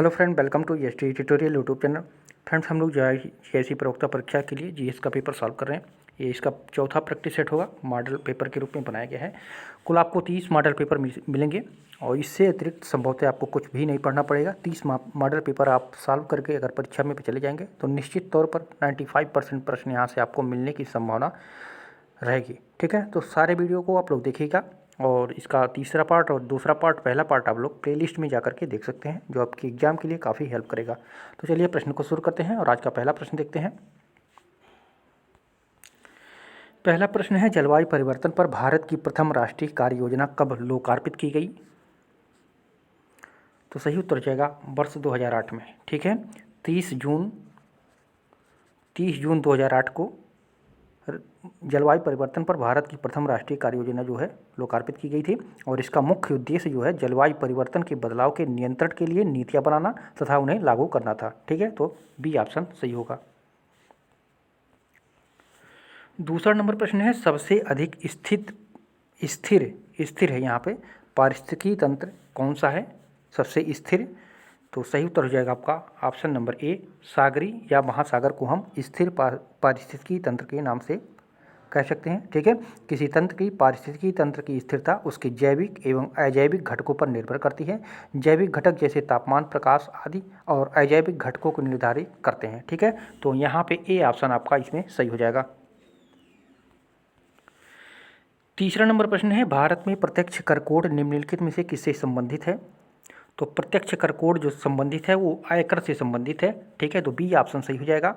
Hello friend, welcome to ST tutorial YouTube channel. Friends, हम लोग जो है जीएससी प्रवक्ता परीक्षा के लिए जीएस का पेपर सॉल्व कर रहे हैं। ये इसका चौथा प्रैक्टिस सेट होगा, मॉडल पेपर के रूप में बनाया गया है। कुल आपको 30 मॉडल पेपर मिलेंगे और इससे अतिरिक्त संभवतः आपको कुछ भी नहीं पढ़ना पड़ेगा। 30 मॉडल पेपर आप सॉल्व करके अगर परीक्षा में चले जाएंगे तो निश्चित तौर पर 95% प्रश्न यहाँ से आपको मिलने की संभावना रहेगी। ठीक है, तो सारे वीडियो को आप लोग देखिएगा और इसका तीसरा पार्ट और दूसरा पार्ट, पहला पार्ट आप लोग प्लेलिस्ट में जाकर के देख सकते हैं, जो आपके एग्जाम के लिए काफ़ी हेल्प करेगा। तो चलिए प्रश्न को शुरू करते हैं और आज का पहला प्रश्न देखते हैं। पहला प्रश्न है, जलवायु परिवर्तन पर भारत की प्रथम राष्ट्रीय कार्य योजना कब लोकार्पित की गई? तो सही उत्तर जाएगा वर्ष 2008 में। ठीक है, 30 जून 2008 को जलवायु परिवर्तन पर भारत की प्रथम राष्ट्रीय कार्य योजना जो है लोकार्पित की गई थी और इसका मुख्य उद्देश्य जो है जलवायु परिवर्तन के बदलाव के नियंत्रण के लिए नीतियां बनाना तथा उन्हें लागू करना था। ठीक है, तो बी ऑप्शन सही होगा। दूसरा नंबर प्रश्न है, सबसे अधिक स्थिर है यहाँ पे पारिस्थितिकी तंत्र कौन सा है? सबसे स्थिर, तो सही उत्तर हो जाएगा आपका ऑप्शन नंबर ए, सागरी या महासागर को हम स्थिर पारिस्थितिकी तंत्र के नाम से कह सकते हैं। ठीक है, किसी तंत्र की पारिस्थितिकी तंत्र की स्थिरता उसके जैविक एवं अजैविक घटकों पर निर्भर करती है। जैविक घटक जैसे तापमान, प्रकाश आदि और अजैविक घटकों को निर्धारित करते हैं। ठीक है, तो यहाँ पे ए ऑप्शन आपका इसमें सही हो जाएगा। तीसरा नंबर प्रश्न है, भारत में प्रत्यक्ष कर कोड निम्नलिखित में से किससे संबंधित है? तो प्रत्यक्ष कर कोड जो संबंधित है वो आयकर से संबंधित है। ठीक है, तो बी ऑप्शन सही हो जाएगा।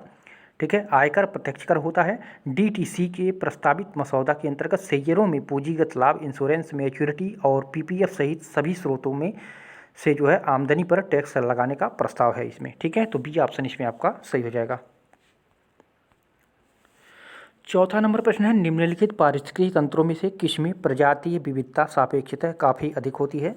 ठीक है, आयकर प्रत्यक्ष कर होता है। डीटीसी के प्रस्तावित मसौदा के अंतर्गत शेयरों में पूंजीगत लाभ, इंश्योरेंस, मैच्योरिटी और पीपीएफ सहित सभी स्रोतों में से जो है आमदनी पर टैक्स लगाने का प्रस्ताव है इसमें। ठीक है, तो बी ऑप्शन इसमें आपका सही हो जाएगा। चौथा नंबर प्रश्न है, निम्नलिखित पारिस्थितिकी तंत्रों में से किसमें प्रजातीय विविधता सापेक्षतः काफ़ी अधिक होती है?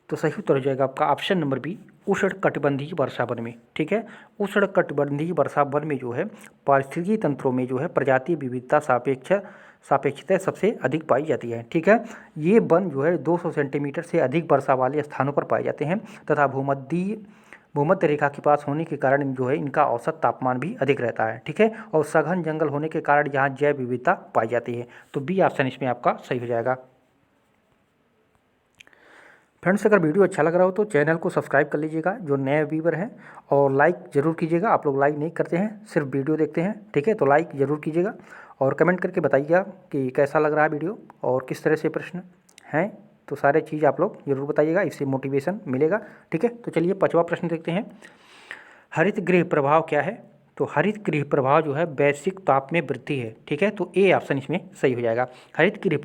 तो सही उत्तर हो जाएगा आपका ऑप्शन नंबर बी, उष्णकटिबंधीय वर्षावन में। ठीक है, उष्णकटिबंधीय वर्षावन में जो है पारिस्थितिकी तंत्रों में जो है प्रजातीय विविधता सापेक्षतः सबसे अधिक पाई जाती है। ठीक है, ये वन जो है 200 सेंटीमीटर से अधिक वर्षा वाले स्थानों पर पाए जाते हैं तथा भूमध्य रेखा के पास होने के कारण जो है इनका औसत तापमान भी अधिक रहता है। ठीक है, और सघन जंगल होने के कारण यहाँ जैव विविधता पाई जाती है। तो बी ऑप्शन इसमें आपका सही हो जाएगा। फ्रेंड्स, अगर वीडियो अच्छा लग रहा हो तो चैनल को सब्सक्राइब कर लीजिएगा जो नए व्यूवर हैं, और लाइक ज़रूर कीजिएगा। आप लोग लाइक नहीं करते हैं, सिर्फ वीडियो देखते हैं। ठीक है, तो लाइक ज़रूर कीजिएगा और कमेंट करके बताइएगा कि कैसा लग रहा है वीडियो और किस तरह से प्रश्न हैं। तो सारे चीज़ आप लोग ज़रूर बताइएगा, इससे मोटिवेशन मिलेगा। ठीक है, तो चलिए पांचवा प्रश्न देखते हैं। हरित गृह प्रभाव क्या है? तो हरित गृह प्रभाव जो है वैश्विक ताप में वृद्धि है। ठीक है, तो ए ऑप्शन इसमें सही हो जाएगा। हरित गृह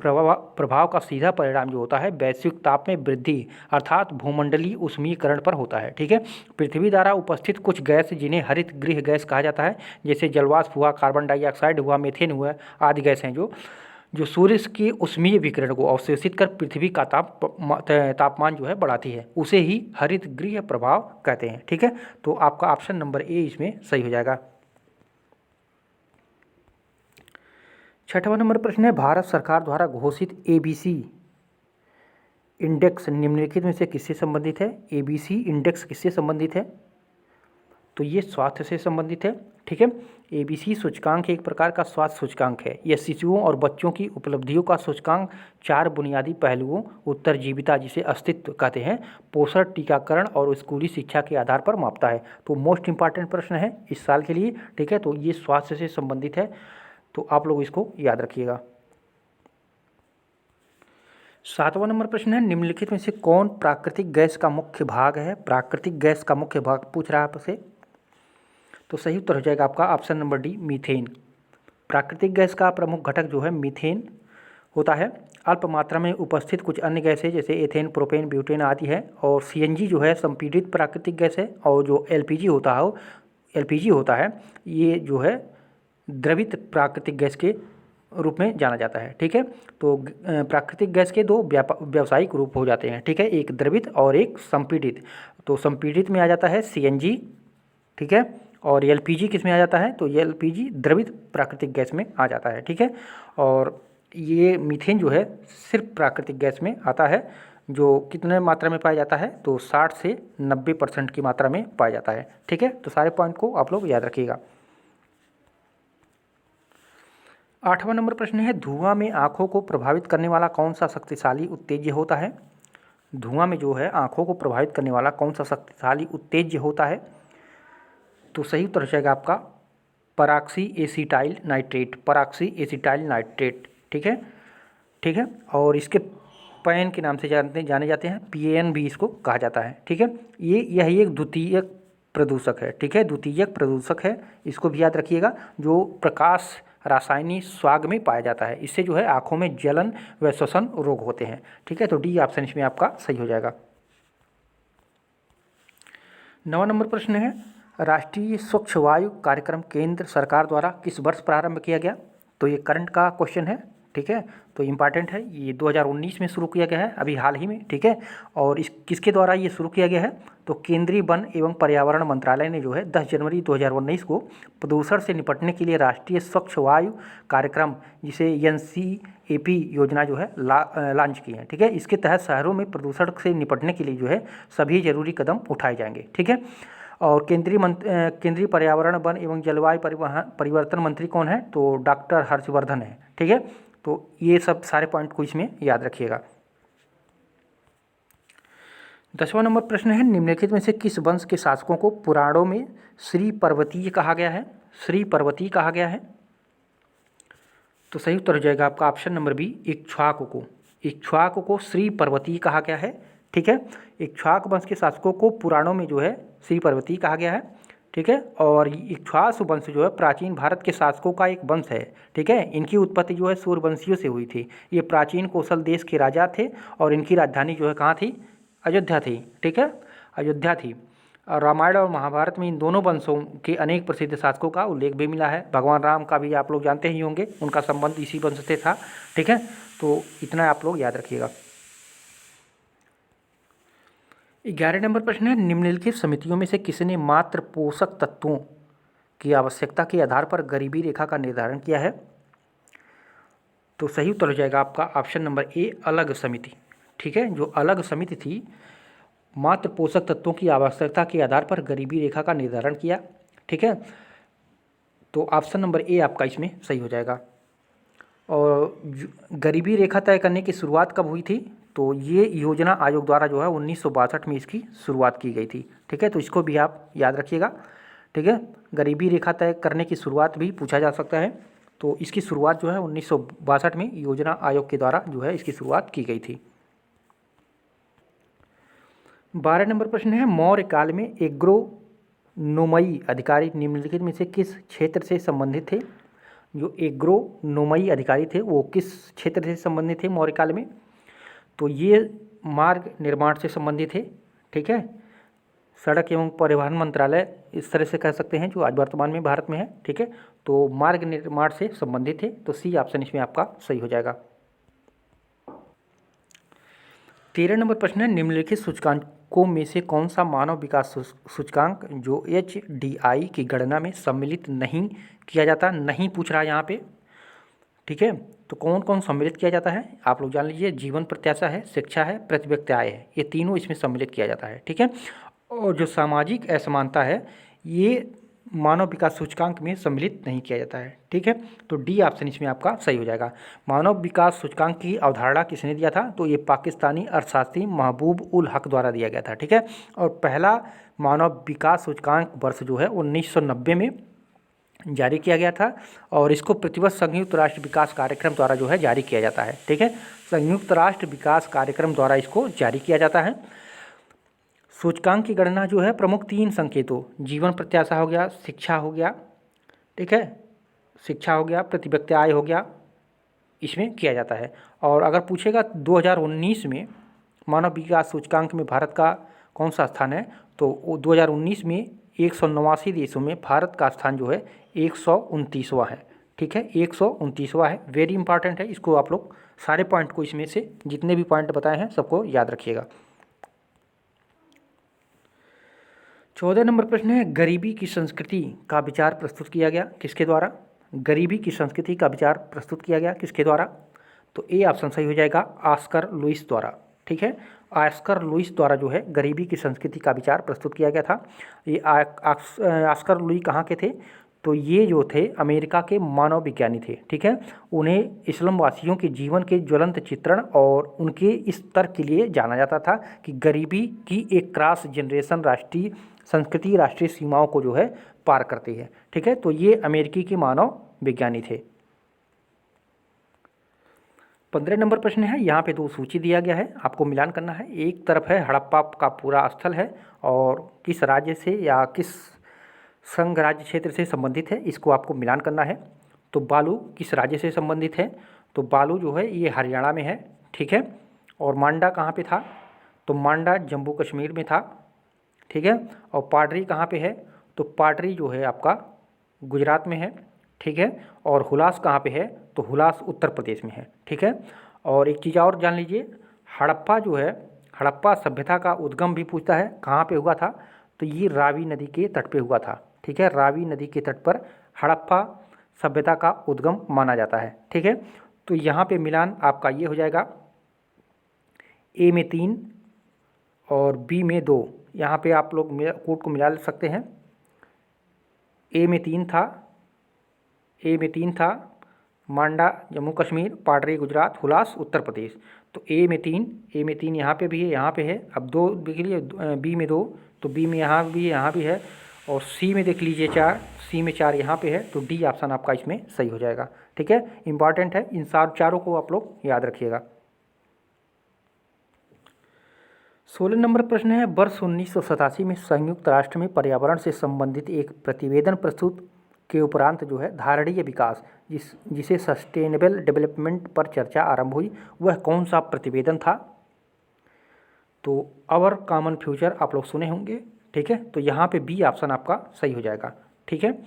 प्रभाव का सीधा परिणाम जो होता है वैश्विक ताप में वृद्धि अर्थात भूमंडलीय उष्मीकरण पर होता है। ठीक है, पृथ्वी द्वारा उपस्थित कुछ गैस जिन्हें हरित गृह गैस कहा जाता है, जैसे जलवाष्प हुआ, कार्बन डाइऑक्साइड हुआ, मीथेन हुआ आदि गैस हैं जो सूर्य के उष्मीय विकिरण को अवशोषित कर पृथ्वी का तापमान जो है बढ़ाती है, उसे ही हरित गृह प्रभाव कहते हैं। ठीक है, तो आपका ऑप्शन नंबर ए इसमें सही हो जाएगा। छठवां नंबर प्रश्न है, भारत सरकार द्वारा घोषित एबीसी इंडेक्स निम्नलिखित में से किससे संबंधित है? एबीसी इंडेक्स किससे संबंधित है? तो ये स्वास्थ्य से संबंधित है। ठीक है, एबीसी सूचकांक एक प्रकार का स्वास्थ्य सूचकांक है। यह शिशुओं और बच्चों की उपलब्धियों का सूचकांक 4 बुनियादी पहलुओं उत्तरजीविता जिसे अस्तित्व कहते हैं, पोषण, टीकाकरण और स्कूली शिक्षा के आधार पर मापता है। तो मोस्ट इंपॉर्टेंट प्रश्न है इस साल के लिए। ठीक है, तो ये स्वास्थ्य से संबंधित है, तो आप लोग इसको याद रखिएगा। सातवां नंबर प्रश्न है, निम्नलिखित में से कौन प्राकृतिक गैस का मुख्य भाग है? प्राकृतिक गैस का मुख्य भाग पूछ रहा है आपसे, तो सही उत्तर हो जाएगा आपका ऑप्शन नंबर डी, मीथेन। प्राकृतिक गैस का प्रमुख घटक जो है मीथेन होता है। अल्प मात्रा में उपस्थित कुछ अन्य गैसें जैसे एथेन, प्रोपेन, ब्यूटेन आदि है। और सीएनजी जो है संपीड़ित प्राकृतिक गैस है। और जो एलपीजी होता है ये जो है द्रवित प्राकृतिक गैस के रूप में जाना जाता है। ठीक है, तो प्राकृतिक गैस के दो व्यावसायिक रूप हो जाते हैं। ठीक है, एक द्रवित और एक संपीड़ित। तो संपीड़ित में आ जाता है सीएनजी। ठीक है, और एलपीजी किस में आ जाता है? तो ये एलपीजी द्रवित प्राकृतिक गैस में आ जाता है। ठीक है, और ये मीथेन जो है सिर्फ प्राकृतिक गैस में आता है, जो कितने मात्रा में पाया जाता है, तो 60 से 90% की मात्रा में पाया जाता है। ठीक है, तो सारे पॉइंट को आप लोग याद रखिएगा। 8वां नंबर प्रश्न है, धुआं में आँखों को प्रभावित करने वाला कौन सा शक्तिशाली उत्तेज्य होता है? धुआं में जो है आँखों को प्रभावित करने वाला कौन सा शक्तिशाली उत्तेज्य होता है? तो सही उत्तर हो जाएगा आपका पराक्सी एसिटाइल नाइट्रेट, पराक्सी एसिटाइल नाइट्रेट। ठीक है, ठीक है। और इसके पैन के नाम से जाने जाते हैं, PAN भी इसको कहा जाता है। ठीक है, यह एक द्वितीयक प्रदूषक है। ठीक है, द्वितीयक प्रदूषक है, इसको भी याद रखिएगा, जो प्रकाश रासायनिक स्वाग में पाया जाता है। इससे जो है आँखों में जलन व श्वसन रोग होते हैं। ठीक है, तो डी ऑप्शन इसमें आपका सही हो जाएगा। 9वां नंबर प्रश्न है, राष्ट्रीय स्वच्छ वायु कार्यक्रम केंद्र सरकार द्वारा किस वर्ष प्रारंभ किया गया? तो ये करंट का क्वेश्चन है। ठीक है, तो इम्पॉर्टेंट है, ये 2019 में शुरू किया गया है, अभी हाल ही में। ठीक है, और इस किसके द्वारा ये शुरू किया गया है? तो केंद्रीय वन एवं पर्यावरण मंत्रालय ने जो है 10 जनवरी 2019 को प्रदूषण से निपटने के लिए राष्ट्रीय स्वच्छ वायु कार्यक्रम, जिसे NCAP योजना जो है लॉन्च की है। ठीक है, इसके तहत शहरों में प्रदूषण से निपटने के लिए जो है सभी जरूरी कदम उठाए जाएंगे। ठीक है, और केंद्रीय पर्यावरण वन एवं जलवायु परिवर्तन मंत्री कौन है? तो डॉक्टर हर्षवर्धन है। ठीक है, तो ये सब सारे पॉइंट को इसमें याद रखिएगा। 10वां नंबर प्रश्न है, निम्नलिखित में से किस वंश के शासकों को पुराणों में श्री पर्वतीय कहा गया है? श्री पर्वतीय कहा गया है। तो सही उत्तर हो जाएगा आपका ऑप्शन नंबर बी, इक्ष्वाकु को। इक्ष्वाकु को श्री पर्वतीय कहा गया है। ठीक है, इक्ष्वाकु वंश के शासकों को पुराणों में जो है श्री पर्वतीय कहा गया है। ठीक है, और इक्ष्वाकु वंश जो है प्राचीन भारत के शासकों का एक वंश है। ठीक है, इनकी उत्पत्ति जो है सूर्यवंशियों से हुई थी। ये प्राचीन कौशल देश के राजा थे और इनकी राजधानी जो है कहाँ थी? अयोध्या थी। ठीक है, अयोध्या थी। और रामायण और महाभारत में इन दोनों वंशों के अनेक प्रसिद्ध शासकों का उल्लेख भी मिला है। भगवान राम का भी आप लोग जानते ही होंगे, उनका संबंध इसी वंश से था। ठीक है, तो इतना आप लोग याद रखिएगा। 11 नंबर प्रश्न है, निम्नलिखित समितियों में से किसने मात्र पोषक तत्वों की आवश्यकता के आधार पर गरीबी रेखा का निर्धारण किया है? तो सही उत्तर हो जाएगा आपका ऑप्शन नंबर ए, अलग समिति। ठीक है, जो अलग समिति थी, मात्र पोषक तत्वों की आवश्यकता के आधार पर गरीबी रेखा का निर्धारण किया। ठीक है, तो ऑप्शन नंबर ए आपका इसमें सही हो जाएगा। और गरीबी रेखा तय करने की शुरुआत कब हुई थी? तो ये योजना आयोग द्वारा जो है 1962 में इसकी शुरुआत की गई थी। ठीक है, तो इसको भी आप याद रखिएगा। ठीक है, गरीबी रेखा तय करने की शुरुआत भी पूछा जा सकता है। तो इसकी शुरुआत जो है 1962 में योजना आयोग के द्वारा जो है इसकी शुरुआत की गई थी। 12 नंबर प्रश्न है, मौर्य काल में एग्रोनोमई अधिकारी निम्नलिखित में से किस क्षेत्र से संबंधित थे? जो एग्रोनोमई अधिकारी थे वो किस क्षेत्र से संबंधित थे मौर्य काल में? तो ये मार्ग निर्माण से संबंधित है। ठीक है, सड़क एवं परिवहन मंत्रालय इस तरह से कह सकते हैं, जो आज वर्तमान में भारत में है। ठीक है, तो मार्ग निर्माण से संबंधित है, तो सी ऑप्शन इसमें आपका सही हो जाएगा। 13 नंबर प्रश्न है, निम्नलिखित सूचकांकों में से कौन सा मानव विकास सूचकांक जो HDI की गणना में सम्मिलित नहीं किया जाता? नहीं पूछ रहा है यहाँ पे। ठीक है, तो कौन कौन सम्मिलित किया जाता है आप लोग जान लीजिए। जीवन प्रत्याशा है, शिक्षा है, प्रति व्यक्ति आय है, ये तीनों इसमें सम्मिलित किया जाता है। ठीक है, और जो सामाजिक असमानता है ये मानव विकास सूचकांक में सम्मिलित नहीं किया जाता है। ठीक है, तो डी ऑप्शन इसमें आपका सही हो जाएगा। मानव विकास सूचकांक की अवधारणा किसने दिया था? तो ये पाकिस्तानी अर्थशास्त्री महबूब उल हक द्वारा दिया गया था। ठीक है, और पहला मानव विकास सूचकांक वर्ष जो है 1990 में जारी किया गया था, और इसको प्रतिवर्ष संयुक्त राष्ट्र विकास कार्यक्रम द्वारा जो है जारी किया जाता है। ठीक है, संयुक्त राष्ट्र विकास कार्यक्रम द्वारा इसको जारी किया जाता है। सूचकांक की गणना जो है प्रमुख 3 संकेतों, जीवन प्रत्याशा हो गया, शिक्षा हो गया, ठीक है, शिक्षा हो गया, प्रति व्यक्ति आय हो गया, इसमें किया जाता है। और अगर पूछेगा 2019 में मानव विकास सूचकांक में भारत का कौन सा स्थान है, तो 2019 में 189 देशों में भारत का स्थान जो है 129वां है। ठीक है, 129वां है, वेरी इंपॉर्टेंट है। इसको आप लोग सारे पॉइंट को इसमें से जितने भी पॉइंट बताए हैं सबको याद रखिएगा। 14 नंबर प्रश्न है, गरीबी की संस्कृति का विचार प्रस्तुत किया गया किसके द्वारा? गरीबी की संस्कृति का विचार प्रस्तुत किया गया किसके द्वारा? तो ए ऑप्शन सही हो जाएगा, ऑस्कर लुइस द्वारा। ठीक है। ऑस्कर लुईस द्वारा जो है गरीबी की संस्कृति का विचार प्रस्तुत किया गया था। ये ऑस्कर लुईस कहाँ के थे? तो ये जो थे अमेरिका के मानव विज्ञानी थे, ठीक है। उन्हें इस्लाम वासियों के जीवन के ज्वलंत चित्रण और उनके इस तर्क के लिए जाना जाता था कि गरीबी की एक क्रॉस जनरेशन राष्ट्रीय संस्कृति राष्ट्रीय सीमाओं को जो है पार करती है, ठीक है। तो ये अमेरिकी के मानव विज्ञानी थे। 15 नंबर प्रश्न है, यहाँ पे दो सूची दिया गया है, आपको मिलान करना है। एक तरफ है हड़प्पा का पूरा स्थल है और किस राज्य से या किस संघ राज्य क्षेत्र से संबंधित है, इसको आपको मिलान करना है। तो बालू किस राज्य से संबंधित है? तो बालू जो है ये हरियाणा में है, ठीक है। और मांडा कहाँ पे था? तो मांडा जम्मू कश्मीर में था, ठीक है। और पाडरी कहाँ पे है? तो पाडरी जो है आपका गुजरात में है, ठीक है। और हुलास कहाँ पे है? तो हुलास उत्तर प्रदेश में है, ठीक है। और एक चीज़ और जान लीजिए, हड़प्पा जो है, हड़प्पा सभ्यता का उद्गम भी पूछता है कहाँ पे हुआ था? तो ये रावी नदी के तट पे हुआ था, ठीक है। रावी नदी के तट पर हड़प्पा सभ्यता का उद्गम माना जाता है, ठीक है। तो यहाँ पे मिलान आपका ये हो जाएगा, ए में 3 और बी में 2। यहाँ पे आप लोग कोड को मिला सकते हैं। ए में 3 था मांडा जम्मू कश्मीर, पाडरी गुजरात, हुलास उत्तर प्रदेश। तो ए में 3 यहाँ पे भी है, यहाँ पे है। अब 2 देख लीजिए, बी में 2, तो बी में यहाँ भी है। और सी में देख लीजिए 4, सी में 4 यहाँ पे है। तो डी ऑप्शन आपका इसमें सही हो जाएगा, ठीक है। इंपॉर्टेंट है, इन चारों को आप लोग याद रखिएगा। 16 नंबर प्रश्न है, वर्ष 1987 में संयुक्त राष्ट्र में पर्यावरण से संबंधित एक प्रतिवेदन प्रस्तुत के उपरांत जो है धारणीय विकास जिसे सस्टेनेबल डेवलपमेंट पर चर्चा आरंभ हुई, वह कौन सा प्रतिवेदन था? तो आवर कॉमन फ्यूचर आप लोग सुने होंगे, ठीक है। तो यहाँ पे बी ऑप्शन आपका सही हो जाएगा, ठीक है।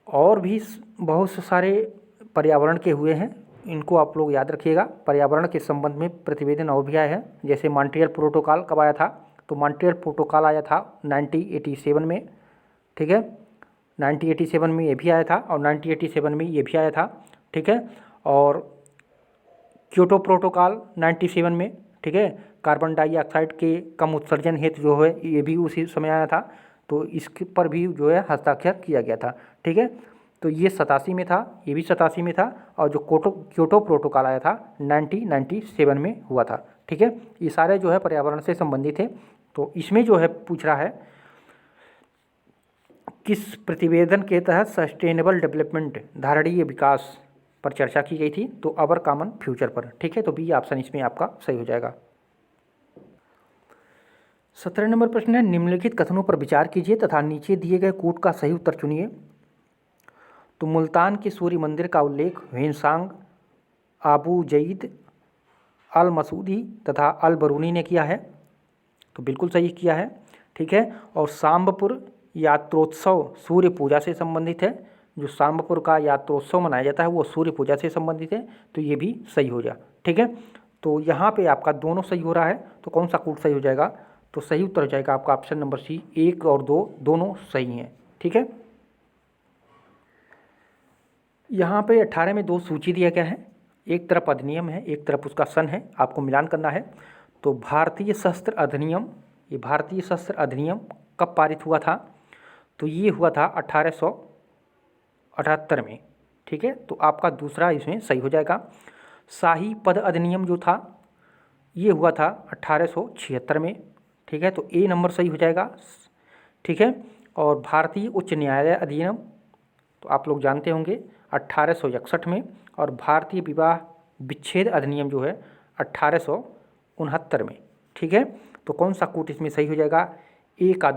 और भी बहुत से सारे पर्यावरण के हुए हैं, इनको आप लोग याद रखिएगा। पर्यावरण के संबंध में प्रतिवेदन और भी आए हैं, जैसे मॉन्ट्रियल प्रोटोकॉल कब आया था? तो मॉन्ट्रियल प्रोटोकॉल आया था 1987 में, ठीक है। 1987 में ये भी आया था और 1987 में ये भी आया था, ठीक है। और क्योटो प्रोटोकॉल 97 में, ठीक है। कार्बन डाइऑक्साइड के कम उत्सर्जन हेतु जो है ये भी उसी समय आया था, तो इसके पर भी जो है हस्ताक्षर किया गया था, ठीक है। तो ये 87 में था, ये भी 87 में था। और जो क्योटो प्रोटोकॉल आया था 1997 में हुआ था, ठीक है। ये सारे जो है पर्यावरण से संबंधित है। तो इसमें जो है पूछ रहा है किस प्रतिवेदन के तहत सस्टेनेबल डेवलपमेंट धारणीय विकास पर चर्चा की गई थी? तो अवर कॉमन फ्यूचर पर, ठीक है। तो बी ऑप्शन इसमें आपका सही हो जाएगा। 17 नंबर प्रश्न है, निम्नलिखित कथनों पर विचार कीजिए तथा नीचे दिए गए कूट का सही उत्तर चुनिए। तो मुल्तान के सूर्य मंदिर का उल्लेख ह्वेनसांग, आबू जईद, अल मसूदी तथा अल बरूनी ने किया है, तो बिल्कुल सही किया है, ठीक है। और सांबपुर यात्रोत्सव सूर्य पूजा से संबंधित है, जो सांबपुर का यात्रोत्सव मनाया जाता है वो सूर्य पूजा से संबंधित है, तो ये भी सही हो गया, ठीक है। तो यहाँ पे आपका दोनों सही हो रहा है, तो कौन सा कूट सही हो जाएगा? तो सही उत्तर हो जाएगा आपका ऑप्शन नंबर सी, 1 और 2 दोनों सही हैं, ठीक है। यहाँ पे 18 में 2 सूची दिया गया है, एक तरफ अधिनियम है, एक तरफ उसका सन है, आपको मिलान करना है। तो भारतीय शस्त्र अधिनियम, ये भारतीय शस्त्र अधिनियम कब पारित हुआ था? तो ये हुआ था 1878 में, ठीक है। तो आपका दूसरा इसमें सही हो जाएगा। शाही पद अधिनियम जो था ये हुआ था 1876 में, ठीक है। तो ए नंबर सही हो जाएगा, ठीक है। और भारतीय उच्च न्यायालय अधिनियम तो आप लोग जानते होंगे 1861 में। और भारतीय विवाह विच्छेद अधिनियम जो है 1869 में, ठीक है। तो कौन सा कूट इसमें सही हो जाएगा? ए का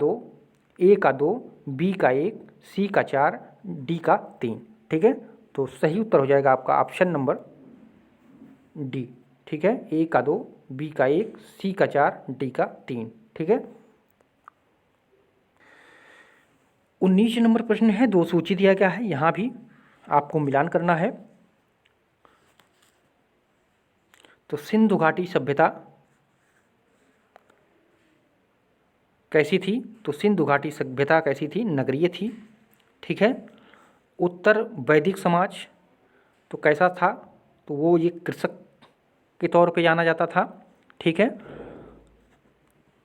2, बी का 1, सी का 4, डी का 3, ठीक है। तो सही उत्तर हो जाएगा आपका ऑप्शन नंबर डी, ठीक है। ए का 2, बी का 1, सी का 4, डी का 3, ठीक है। 19 नंबर प्रश्न है, 2 सूची दिया गया है, यहाँ भी आपको मिलान करना है। तो सिंधु घाटी सभ्यता कैसी थी? तो सिंधु घाटी सभ्यता कैसी थी? नगरीय थी, ठीक है। उत्तर वैदिक समाज तो कैसा था? तो वो ये कृषक के तौर पे जाना जाता था, ठीक है।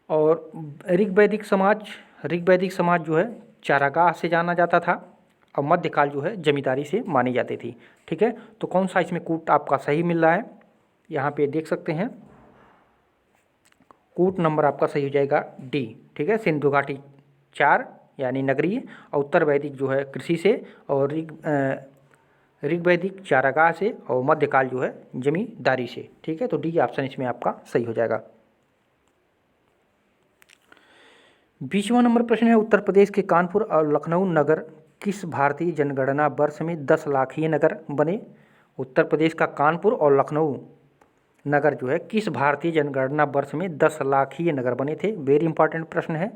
और ऋग्वैदिक समाज जो है चारागाह से जाना जाता था और मध्यकाल जो है जमींदारी से मानी जाती थी। ठीक है, तो कौन सा इसमें कूट आपका सही मिल रहा है, यहाँ पे देख सकते हैं। कूट नंबर आपका सही हो जाएगा डी। ठीक है, सिंधु घाटी 4 यानी नगरीय, और उत्तर वैदिक जो है कृषि से, और ऋग्वैदिक चारागाह से, और मध्यकाल जो है जमींदारी से। ठीक है, तो डी ऑप्शन इसमें आपका सही हो जाएगा। 20वां नंबर प्रश्न है, उत्तर प्रदेश के कानपुर और लखनऊ नगर किस भारतीय जनगणना वर्ष में 10 लाखीय नगर बने। उत्तर प्रदेश का कानपुर और लखनऊ नगर जो है किस भारतीय जनगणना वर्ष में 10 लाखीय नगर बने थे। वेरी इंपॉर्टेंट प्रश्न है।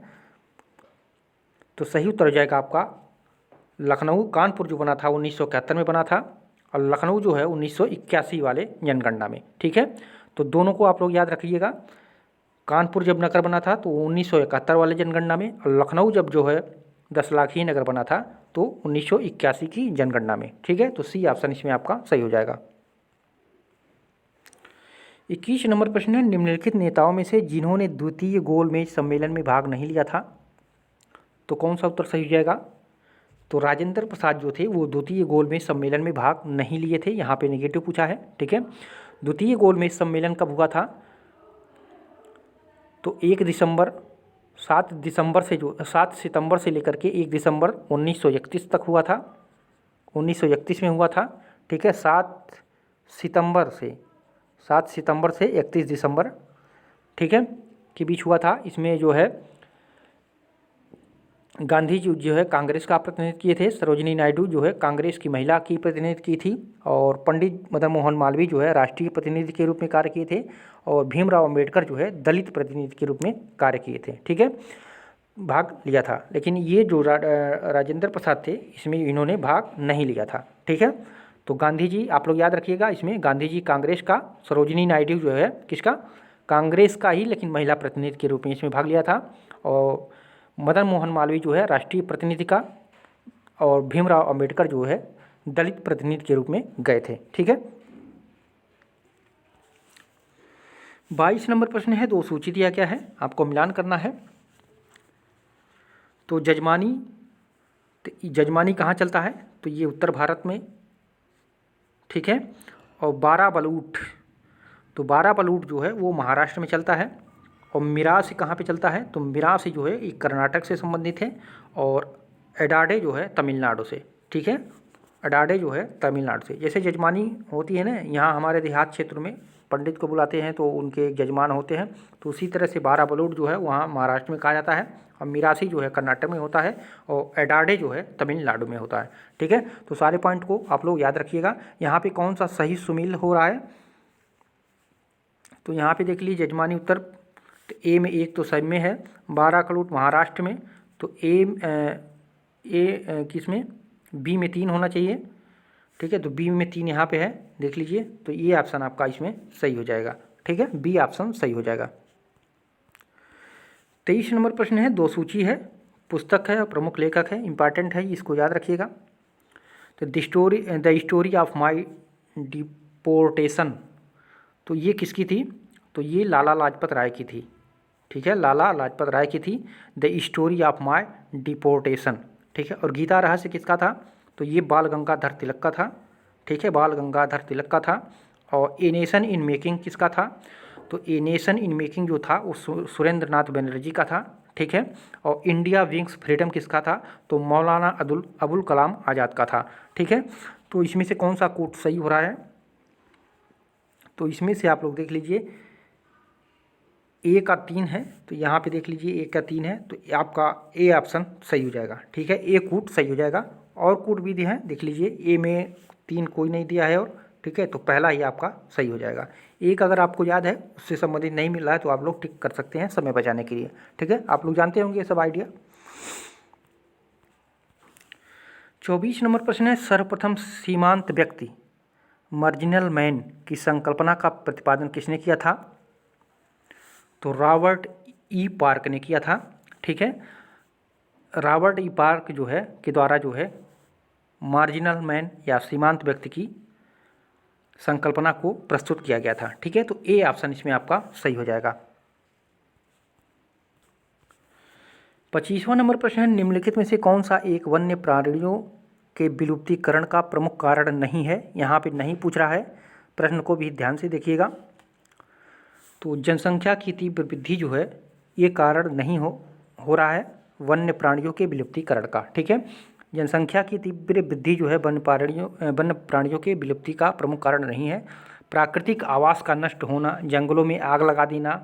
तो सही उत्तर हो जाएगा आपका लखनऊ। कानपुर जो बना था 1971 में बना था, और लखनऊ जो है 1981 वाले जनगणना में। ठीक है, तो दोनों को आप लोग याद रखिएगा। कानपुर जब नगर बना था तो 1971 वाले जनगणना में, और लखनऊ जब जो है 10 लाखीय नगर बना था तो 1981 की जनगणना में। ठीक है, तो सी ऑप्शन इसमें आपका सही हो जाएगा। 21 नंबर प्रश्न है, निम्नलिखित नेताओं में से जिन्होंने द्वितीय गोलमेज सम्मेलन में भाग नहीं लिया था, तो कौन सा उत्तर सही हो जाएगा। तो राजेंद्र प्रसाद जो थे वो द्वितीय गोलमेज सम्मेलन में भाग नहीं लिए थे, यहाँ पे नेगेटिव पूछा है। ठीक है, द्वितीय गोलमेज सम्मेलन कब हुआ था, तो 7 सितंबर से लेकर के 1 दिसंबर 1931 तक हुआ था। 1931 में हुआ था। ठीक है, 7 सितंबर से 31 दिसंबर, ठीक है, के बीच हुआ था। इसमें जो है गांधी जी जो है कांग्रेस का प्रतिनिधित्व किए थे, सरोजिनी नायडू जो है कांग्रेस की महिला की प्रतिनिधित्व की थी, और पंडित मदन मोहन मालवीय जो है राष्ट्रीय प्रतिनिधि के रूप में कार्य किए थे, और भीमराव अंबेडकर जो है दलित प्रतिनिधि के रूप में कार्य किए थे। ठीक है, भाग लिया था, लेकिन ये जो राजेंद्र प्रसाद थे इसमें इन्होंने भाग नहीं लिया था। ठीक है, तो गांधी जी आप लोग याद रखिएगा, इसमें गांधी जी कांग्रेस का, सरोजिनी नायडू जो है किसका, कांग्रेस का ही, लेकिन महिला प्रतिनिधि के रूप में इसमें भाग लिया था, और मदन मोहन मालवीय जो है राष्ट्रीय प्रतिनिधि का, और भीमराव अंबेडकर जो है दलित प्रतिनिधि के रूप में गए थे। ठीक है, 22 नंबर प्रश्न है, 2 सूची दिया गया है, आपको मिलान करना है। तो जजमानी कहाँ चलता है, तो ये उत्तर भारत में। ठीक है, और तो बारा बलूट जो है वो महाराष्ट्र में चलता है, और मिरासी कहाँ पे चलता है, तो मिरासी जो है ये कर्नाटक से संबंधित है, और एडाडे जो है तमिलनाडु से। ठीक है, एडाडे जो है तमिलनाडु से। जैसे जजमानी होती है ना, यहाँ हमारे देहात क्षेत्र में पंडित को बुलाते हैं तो उनके एक जजमान होते हैं, तो उसी तरह से बारा बलूट जो है वहाँ महाराष्ट्र में कहा जाता है, और मिरासी जो है कर्नाटक में होता है, और एडाडे जो है तमिलनाडु में होता है। ठीक है, तो सारे पॉइंट को आप लोग याद रखिएगा। यहाँ पे कौन सा सही सुमेल हो रहा है, तो यहाँ पे देख लीजिए जजमानी उत्तर, तो ए में 1 तो सही में है, बारा बलूट महाराष्ट्र में, तो किस में, बी में 3 होना चाहिए। ठीक है, तो बी में 3 यहाँ पे है, देख लीजिए, तो ये ऑप्शन आपका इसमें सही हो जाएगा। ठीक है, बी ऑप्शन सही हो जाएगा। 23 नंबर प्रश्न है, 2 सूची है, पुस्तक है और प्रमुख लेखक है, इंपॉर्टेंट है, इसको याद रखिएगा। तो the story of my deportation, तो ये किसकी थी, तो ये लाला लाजपत राय की थी। ठीक है, लाला लाजपत राय की थी the story of my deportation. ठीक है, और गीता रहस्य किसका था, तो ये बाल गंगाधर तिलक का था। ठीक है, बाल गंगाधर तिलक का था। और ए नेशन इन मेकिंग किसका था, तो ए नेशन इन मेकिंग जो था वो सुरेंद्र नाथ बनर्जी का था। ठीक है, और इंडिया विंग्स फ्रीडम किसका था, तो मौलाना अबुल कलाम आज़ाद का था। ठीक है, तो इसमें से कौन सा कोट सही हो रहा है, तो इसमें से आप लोग देख लीजिए, ए का 3 है, तो यहाँ पे देख लीजिए ए का 3 है, तो आपका ए ऑप्शन सही हो जाएगा। ठीक है, ए कूट सही हो जाएगा। और कूट भी दिए हैं, देख लीजिए, ए में 3 कोई नहीं दिया है, और ठीक है, तो पहला ही आपका सही हो जाएगा। एक अगर आपको याद है उससे संबंधित नहीं मिल रहा है तो आप लोग टिक कर सकते हैं समय बचाने के लिए। ठीक है, आप लोग जानते होंगे ये सब आइडिया। 24 नंबर प्रश्न है, सर्वप्रथम सीमांत व्यक्ति मार्जिनल मैन की संकल्पना का प्रतिपादन किसने किया था, तो रॉबर्ट ई पार्क ने किया था। ठीक है, रॉबर्ट ई पार्क जो है के द्वारा जो है मार्जिनल मैन या सीमांत व्यक्ति की संकल्पना को प्रस्तुत किया गया था। ठीक है, तो ए ऑप्शन इसमें आपका सही हो जाएगा। 25वां नंबर प्रश्न है, निम्नलिखित में से कौन सा एक वन्य प्राणियों के विलुप्तीकरण का प्रमुख कारण नहीं है। यहाँ पे नहीं पूछ रहा है, प्रश्न को भी ध्यान से देखिएगा। तो जनसंख्या की तीव्र वृद्धि जो है ये कारण नहीं हो रहा है वन्य प्राणियों के विलुप्तीकरण का। ठीक है, जनसंख्या की तीव्र वृद्धि जो है वन्य प्राणियों के विलुप्ति का प्रमुख कारण नहीं है। प्राकृतिक आवास का नष्ट होना, जंगलों में आग लगा देना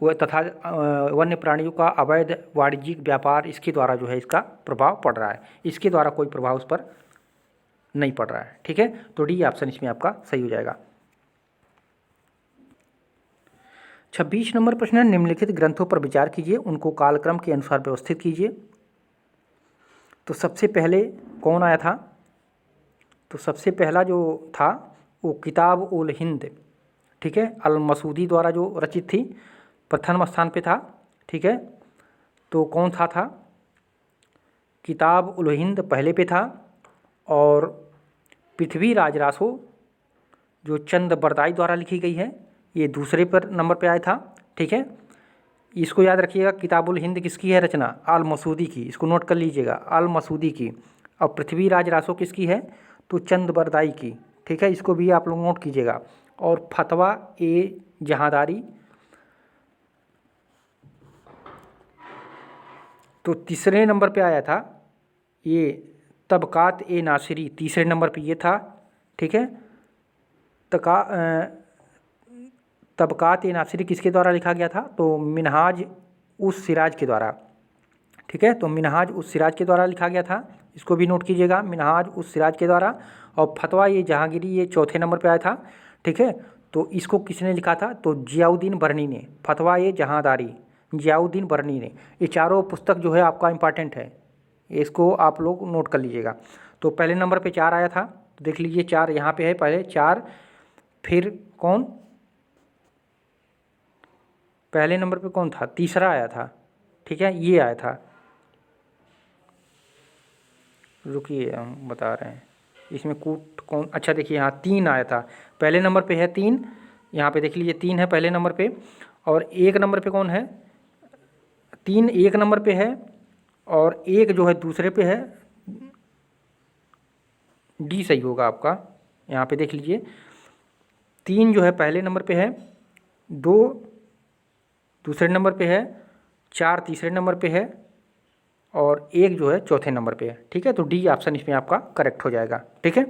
व तथा वन्य प्राणियों का अवैध वाणिज्यिक व्यापार, इसके द्वारा जो है इसका प्रभाव पड़ रहा है। इसके द्वारा कोई प्रभाव उस पर नहीं पड़ रहा है। ठीक है, तो डी ऑप्शन इसमें आपका सही हो जाएगा। 26 नंबर प्रश्न है, निम्नलिखित ग्रंथों पर विचार कीजिए, उनको कालक्रम के अनुसार व्यवस्थित कीजिए। तो सबसे पहले कौन आया था? तो सबसे पहला जो था वो किताब उल हिंद, ठीक है, अल मसूदी द्वारा जो रचित थी, प्रथम स्थान पे था। ठीक है, तो कौन था? किताब उल हिंद पहले पे था, और पृथ्वीराज रासो जो चंद बरदाई द्वारा लिखी गई है ये दूसरे पर नंबर पे आया था। ठीक है, इसको याद रखिएगा, किताबुल हिंद किसकी है रचना? अल मसूदी की, इसको नोट कर लीजिएगा, अल मसूदी की। और पृथ्वीराज रासो किसकी है? तो चंद बरदाई की। ठीक है, इसको भी आप लोग नोट कीजिएगा। और फतवा ए जहांदारी तो तीसरे नंबर पे आया था। ये तबकात ए नासिरी तीसरे नंबर पे ये था। ठीक है, तबकात ए नासिरी किसके द्वारा लिखा गया था? तो मिनहाज उस सिराज के द्वारा। ठीक है, तो मिनहाज उस सिराज के द्वारा लिखा गया था, इसको भी नोट कीजिएगा, मिनहाज उस सिराज के द्वारा। और फतवा ये जहांगीरी ये चौथे नंबर पे आया था। ठीक है, तो इसको किसने लिखा था? तो जियाउद्दीन बरनी ने। फतवा ये जहांदारी जियाउद्दीन बरनी ने। ये चारों पुस्तक जो है आपका इम्पॉर्टेंट है, इसको आप लोग नोट कर लीजिएगा। तो पहले नंबर पे 4 आया था, तो देख लीजिए 4 यहाँ पे है, पहले 4। फिर कौन पहले नंबर पे कौन था? तीसरा आया था। ठीक है, ये आया था, रुकिए हम बता रहे हैं इसमें कूट कौन। अच्छा देखिए, यहाँ 3 आया था, पहले नंबर पे है 3, यहाँ पे देख लीजिए 3 है पहले नंबर पे। और 1 नंबर पे कौन है? 3 1 नंबर पे है, और 1 जो है दूसरे पे है। डी सही होगा आपका, यहाँ पे देख लीजिए 3 जो है पहले नंबर पे है, 2 दूसरे नंबर पे है, 4 तीसरे नंबर पे है, और 1 जो है चौथे नंबर पे है। ठीक है, तो डी ऑप्शन इसमें आपका करेक्ट हो जाएगा। ठीक है,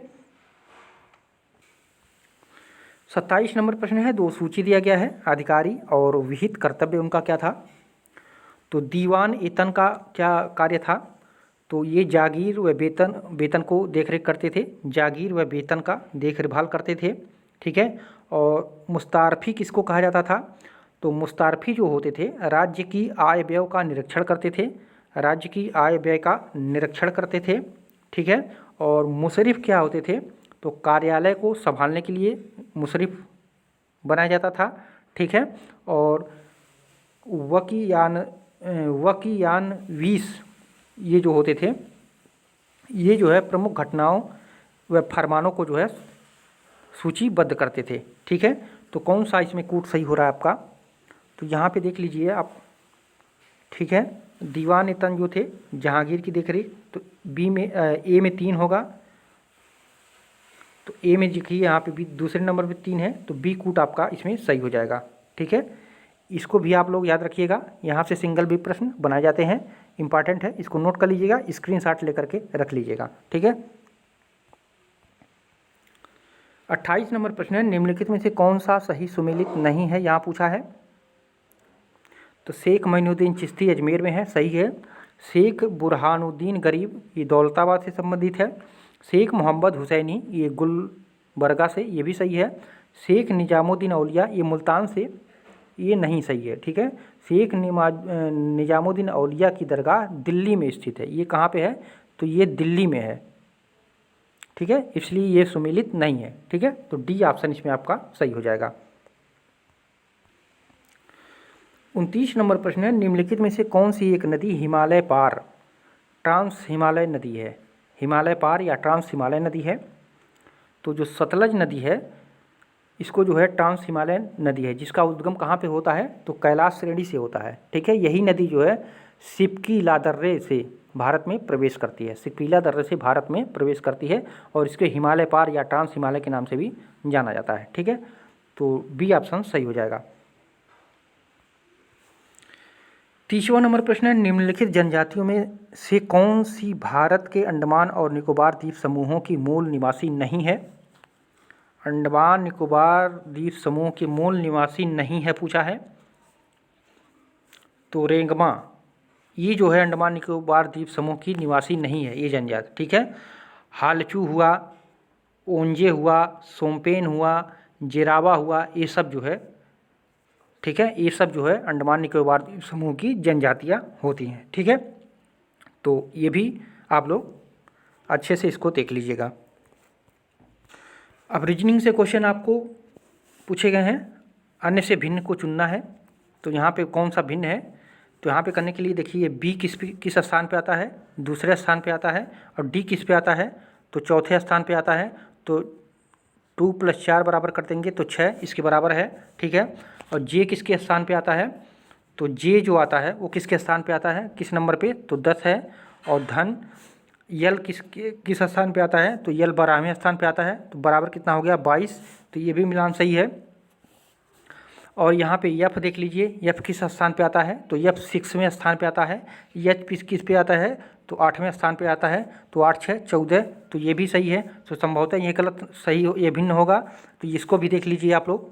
27 नंबर प्रश्न है, 2 सूची दिया गया है, अधिकारी और विहित कर्तव्य उनका क्या था? तो दीवान एतन का क्या कार्य था? तो ये जागीर व वेतन को देखरेख करते थे, जागीर व वेतन का देखभाल करते थे। ठीक है, और मुस्तारफी किसको कहा जाता था? तो मुस्तारफी जो होते थे राज्य की आय व्यय का निरीक्षण करते थे, राज्य की आय व्यय का निरीक्षण करते थे। ठीक है, और मुशरिफ क्या होते थे? तो कार्यालय को संभालने के लिए मुशरिफ बनाया जाता था। ठीक है, और वकीयान 20 ये जो होते थे, ये जो है प्रमुख घटनाओं व फरमानों को जो है सूचीबद्ध करते थे। ठीक है, तो कौन सा इसमें कूट सही हो रहा है आपका? तो यहाँ पे देख लीजिए आप। ठीक है, दीवान ए तन जो थे जहांगीर की देखरेख, तो बी में ए में 3 होगा, तो ए में देखिए यहाँ पे भी दूसरे नंबर पे 3 है, तो बी कूट आपका इसमें सही हो जाएगा। ठीक है, इसको भी आप लोग याद रखिएगा, यहाँ से सिंगल भी प्रश्न बनाए जाते हैं, इंपॉर्टेंट है, इसको नोट कर लीजिएगा, स्क्रीनशॉट लेकर के रख लीजिएगा। ठीक है, 28 नंबर प्रश्न है, निम्नलिखित में से कौन सा सही सुमेलित नहीं है, यहाँ पूछा है। तो शेख मोइनुद्दीन चिश्ती अजमेर में है, सही है। शेख बुरहानुद्दीन गरीब ये दौलताबाद से संबंधित है। शेख मोहम्मद हुसैनी ये गुलबर्गा से, ये भी सही है। शेख निजामुद्दीन औलिया ये मुल्तान से, ये नहीं सही है। ठीक है, शेख निजामुद्दीन औलिया की दरगाह दिल्ली में स्थित है, ये कहाँ पे है? तो ये दिल्ली में है। ठीक है, इसलिए ये सुमेलित नहीं है। ठीक है, तो डी ऑप्शन इसमें आपका सही हो जाएगा। 29 नंबर प्रश्न है, निम्नलिखित में से कौन सी एक नदी हिमालय पार ट्रांस हिमालय नदी है? हिमालय पार या ट्रांस हिमालय नदी है। तो जो सतलज नदी है इसको जो है ट्रांस हिमालयन नदी है, जिसका उद्गम कहाँ पे होता है, तो कैलाश श्रेणी से होता है। ठीक है, यही नदी जो है सिपकीला दर्रे से भारत में प्रवेश करती है, सिपकीला दर्रे से भारत में प्रवेश करती है और इसके हिमालय पार या ट्रांस हिमालय के नाम से भी जाना जाता है। ठीक है, तो बी ऑप्शन सही हो जाएगा। 30वां नंबर प्रश्न है, निम्नलिखित जनजातियों में से कौन सी भारत के अंडमान और निकोबार द्वीप समूहों की मूल निवासी नहीं है। अंडमान निकोबार द्वीप समूह के मूल निवासी नहीं है पूछा है, तो रेंगमा ये जो है अंडमान निकोबार द्वीप समूह की निवासी नहीं है ये जनजाति। ठीक है, हालचू हुआ, ओंजे हुआ, सोमपेन हुआ, जेरावा हुआ, ये सब जो है, ठीक है, ये सब जो है अंडमान निकोबार द्वीप समूह की जनजातियाँ होती हैं। ठीक है, तो ये भी आप लोग अच्छे से इसको देख लीजिएगा। अब रीजनिंग से क्वेश्चन आपको पूछे गए हैं, अन्य से भिन्न को चुनना है। तो यहाँ पे कौन सा भिन्न है, तो यहाँ पे करने के लिए देखिए बी किस स्थान पे आता है, दूसरे स्थान पे आता है, और डी किस पे आता है, तो चौथे स्थान पे आता है। तो 2 + 4 बराबर कर देंगे तो 6 इसके बराबर है। ठीक है, और जे किसके स्थान पे आता है, तो जे जो आता है वो किसके स्थान पे आता है, किस नंबर पे, तो 10 है। और धन यल किस स्थान पे आता है, तो यल 12वें स्थान पे आता है, तो बराबर कितना हो गया 22, तो ये भी मिलान सही है। और यहाँ पे यफ देख लीजिए, यफ किस स्थान पे आता है, तो यफ 6वें स्थान पे आता है। यच किस पे आता है, तो 8वें स्थान पे आता है, तो 8 6 14, तो ये भी सही है। तो संभवतः ये गलत सही ये भिन्न होगा, तो इसको भी देख लीजिए आप लोग।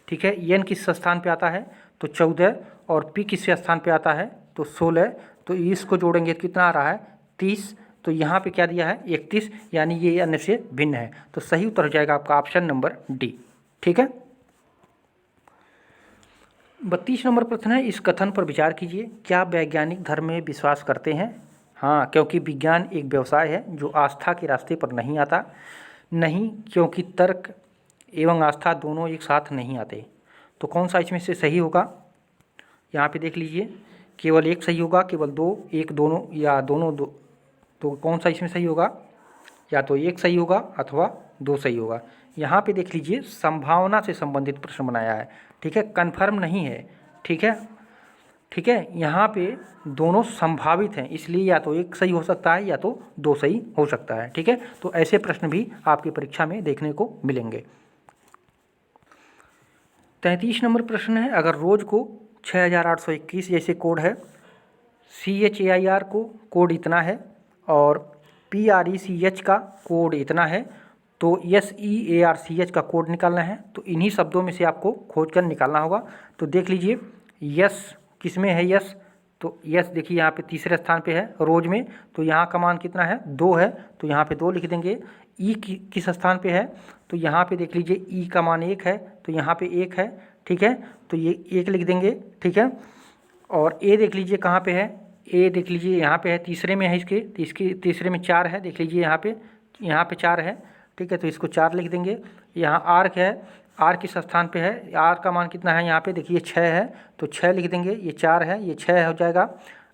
ठीक है, एन किस स्थान पे आता है, तो 14, और पी किस स्थान पे आता है, तो 16, तो इसको जोड़ेंगे तो कितना आ रहा है 30, तो यहाँ पे क्या दिया है 31, यानी ये अन्य से भिन्न है। तो सही उत्तर हो जाएगा आपका ऑप्शन नंबर डी। ठीक है, 32 नंबर प्रश्न है, इस कथन पर विचार कीजिए, क्या वैज्ञानिक धर्म में विश्वास करते हैं। हाँ, क्योंकि विज्ञान एक व्यवसाय है जो आस्था के रास्ते पर नहीं आता। नहीं, क्योंकि तर्क एवं आस्था दोनों एक साथ नहीं आते। तो कौन सा इसमें से सही होगा, यहाँ पे देख लीजिए, केवल एक सही होगा, केवल दो, एक, दोनों, या दोनों दो। तो कौन सा इसमें सही होगा, या तो एक सही होगा अथवा दो सही होगा। यहाँ पे देख लीजिए संभावना से संबंधित प्रश्न बनाया है। ठीक है, कन्फर्म नहीं है। ठीक है, ठीक है, यहाँ पे दोनों संभावित हैं, इसलिए या तो एक सही हो सकता है या तो दो सही हो सकता है। ठीक है, तो ऐसे प्रश्न भी आपकी परीक्षा में देखने को मिलेंगे। 33 नंबर प्रश्न है, अगर रोज को 6821 जैसे कोड है, CHAIR को कोड इतना है और PRECH का कोड इतना है, तो SEARCH का कोड निकालना है। तो इन्हीं शब्दों में से आपको खोज कर निकालना होगा। तो देख लीजिए यस किस में है, यस, तो यस देखिए यहाँ पे तीसरे स्थान पे है रोज में, तो यहाँ का मान कितना है 2 है, तो यहाँ पे 2 लिख देंगे। ई किस स्थान पे है, तो यहाँ पे देख लीजिए ई का मान 1 है, तो यहाँ पे 1 है। ठीक है, तो ये 1 लिख देंगे। ठीक है, और ए देख लीजिए कहाँ पे है, ए देख लीजिए यहाँ पे है, तीसरे में है इसके, तो इसके तीसरे में 4 है, देख लीजिए यहाँ पे 4 है। ठीक है, तो इसको 4 लिख देंगे। यहाँ आर है, आर किस स्थान पे है, आर का मान कितना है, यहाँ पे देखिए 6 है, तो 6 लिख देंगे। ये 4 है, ये 6 हो जाएगा।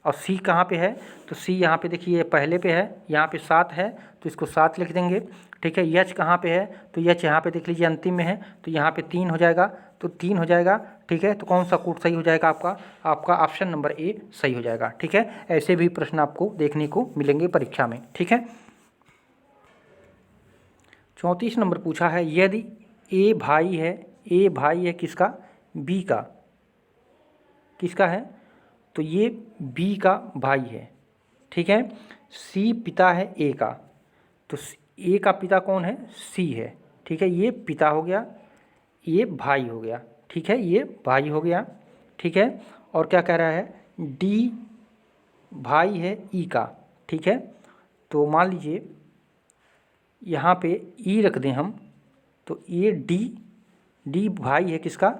और सी कहाँ पे है, तो सी यहाँ पे देखिए पहले पे है, यहाँ पे 7 है, तो इसको 7 लिख देंगे। ठीक है, यच कहाँ पे है, तो यच यहाँ पे देख लीजिए अंतिम में है, तो यहाँ पे 3 हो जाएगा, तो 3 हो जाएगा। ठीक है, तो कौन सा कोड सही हो जाएगा आपका ऑप्शन नंबर ए सही हो जाएगा। ठीक है, ऐसे भी प्रश्न आपको देखने को मिलेंगे परीक्षा में। ठीक है, 34 नंबर पूछा है, यदि ए भाई है किसका, बी का, किसका है, तो ये बी का भाई है। ठीक है, सी पिता है ए का, तो ए का पिता कौन है, सी है। ठीक है, ये पिता हो गया, ये भाई हो गया। ठीक है, ये भाई हो गया। ठीक है, और क्या कह रहा है, डी भाई है ई का। ठीक है, तो मान लीजिए यहाँ पे ई रख दें हम, तो ये डी भाई है किसका,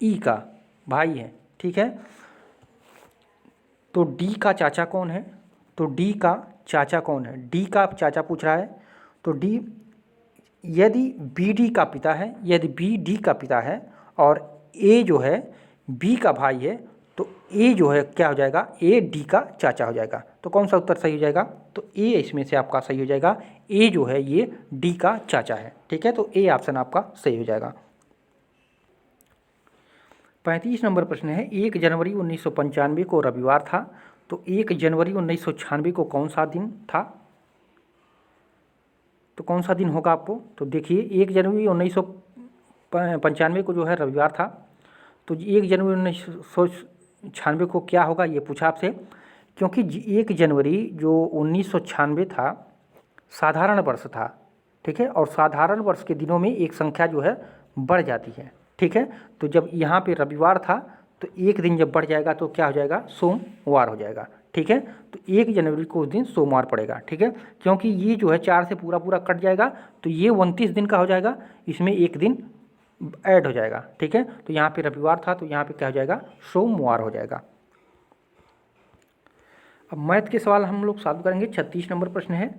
ई का भाई है। ठीक है, तो डी का चाचा कौन है, तो डी का चाचा कौन है, डी का चाचा पूछ रहा है। तो डी यदि बी डी का पिता है, यदि बी डी का पिता है और ए जो है बी का भाई है, तो ए जो है क्या हो जाएगा, ए डी का चाचा हो जाएगा। तो कौन सा उत्तर सही हो जाएगा, तो ए इसमें से आपका सही हो जाएगा। ए जो है ये डी का चाचा है, ठीक है, तो ए ऑप्शन आपका सही हो जाएगा। 35 नंबर प्रश्न है, 1 जनवरी 1995 को रविवार था, तो 1 जनवरी 1996 को कौन सा दिन था, तो कौन सा दिन होगा आपको, तो देखिए 1 जनवरी 1995 को जो है रविवार था, तो 1 जनवरी 1996 को क्या होगा ये पूछा आपसे, क्योंकि 1 जनवरी जो 1996 था साधारण वर्ष था, ठीक है, और साधारण वर्ष के दिनों में एक संख्या जो है बढ़ जाती है, ठीक है, तो जब यहाँ पे रविवार था तो एक दिन जब बढ़ जाएगा तो क्या हो जाएगा, सोमवार हो जाएगा, ठीक है, तो 1 जनवरी को उस दिन सोमवार पड़ेगा, ठीक है, क्योंकि ये जो है 4 से पूरा पूरा कट जाएगा तो ये 29 दिन का हो जाएगा, इसमें एक दिन ऐड हो जाएगा, ठीक है, तो यहाँ पे रविवार था तो यहाँ पे क्या हो जाएगा, सोमवार हो जाएगा। अब मैथ के सवाल हम लोग सॉल्व करेंगे। 36 नंबर प्रश्न है,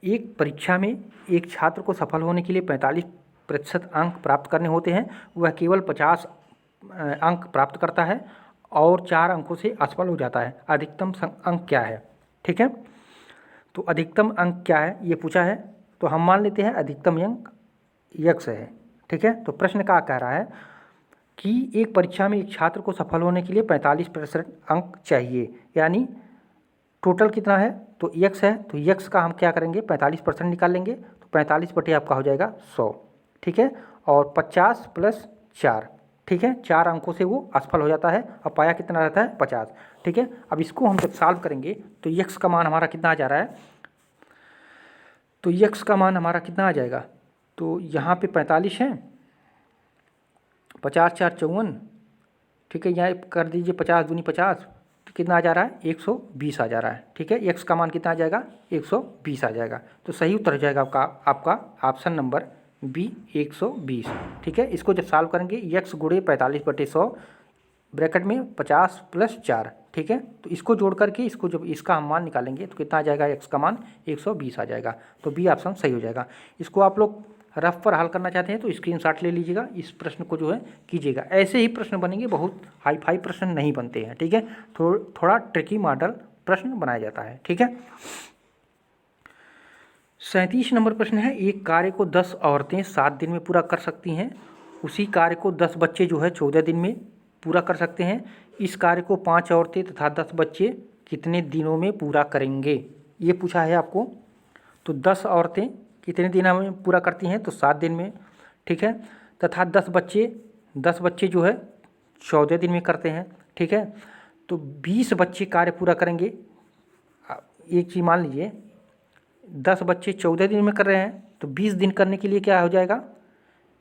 एक परीक्षा में एक छात्र को सफल होने के लिए 45% अंक प्राप्त करने होते हैं, वह केवल 50 अंक प्राप्त करता है और 4 अंकों से असफल हो जाता है, अधिकतम अंक क्या है, ठीक है, तो अधिकतम अंक क्या है ये पूछा है, तो हम मान लेते हैं अधिकतम अंक x है, ठीक है, तो प्रश्न क्या कह रहा है कि एक परीक्षा में एक छात्र को सफल होने के लिए 45% अंक चाहिए, यानी टोटल कितना है, तो x है, तो x का हम क्या करेंगे 45% निकाल लेंगे, तो 45 बटे आपका हो जाएगा 100, ठीक है, और 50 + 4, ठीक है, 4 अंकों से वो असफल हो जाता है, अब पाया कितना रहता है 50, ठीक है। अब इसको हम जब सॉल्व करेंगे तो x का मान हमारा कितना आ जा रहा है, तो x का मान हमारा कितना आ जाएगा, तो यहाँ पे 45 है, 50 × 4 = 54, ठीक है, यहाँ कर दीजिए 50 दूनी 50, तो कितना आ जा रहा है 120 आ जा रहा है, ठीक है, x का मान कितना आ जाएगा 120 आ जाएगा, तो सही उत्तर हो जाएगा आपका ऑप्शन नंबर बी 120, ठीक है। इसको जब सॉल्व करेंगे x × 45/100 ब्रैकेट में 50 + 4, ठीक है, तो इसको जोड़ करके इसको जब इसका हम मान निकालेंगे तो कितना आ जाएगा, x का मान 120 आ जाएगा, तो बी ऑप्शन सही हो जाएगा। इसको आप लोग रफ पर हल करना चाहते हैं तो स्क्रीनशॉट ले लीजिएगा, इस प्रश्न को जो है कीजिएगा, ऐसे ही प्रश्न बनेंगे, बहुत हाई फाई प्रश्न नहीं बनते हैं, ठीक है, थोड़ा ट्रिकी मॉडल प्रश्न बनाया जाता है, ठीक है। 37 नंबर प्रश्न है, एक कार्य को 10 औरतें 7 दिन में पूरा कर सकती हैं, उसी कार्य को 10 बच्चे जो है 14 दिन में पूरा कर सकते हैं, इस कार्य को 5 औरतें तथा 10 बच्चे कितने दिनों में पूरा करेंगे, ये पूछा है आपको। तो 10 औरतें कितने दिनों में पूरा करती हैं, तो 7 दिन में, ठीक है, तथा 10 बच्चे जो है 14 दिन में करते हैं, ठीक है, तो 20 बच्चे कार्य पूरा करेंगे। एक चीज़ मान लीजिए 10 बच्चे 14 दिन में कर रहे हैं, तो 20 दिन करने के लिए क्या हो जाएगा,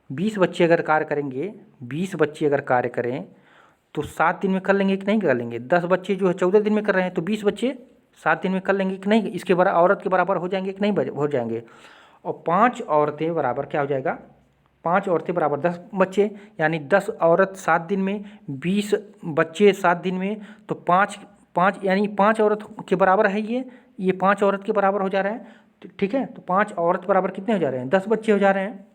20 बच्चे अगर कार्य करेंगे, 20 बच्चे अगर कार्य करें तो 7 दिन में कर लेंगे कि नहीं कर लेंगे, 10 बच्चे जो है 14 दिन में कर रहे हैं तो 20 बच्चे 7 दिन में कर लेंगे कि नहीं, इसके बराबर औरत के बराबर हो जाएंगे कि नहीं हो जाएंगे, और 5 औरतें बराबर क्या हो जाएगा, 5 औरतें बराबर 10 बच्चे, यानी 10 औरत 7 दिन में, 20 बच्चे 7 दिन में, तो 5 यानी 5 औरत के बराबर है, ये 5 औरत के बराबर हो जा रहा है, ठीक है, तो 5 औरत बराबर कितने हो जा रहे हैं, 10 बच्चे हो जा रहे हैं,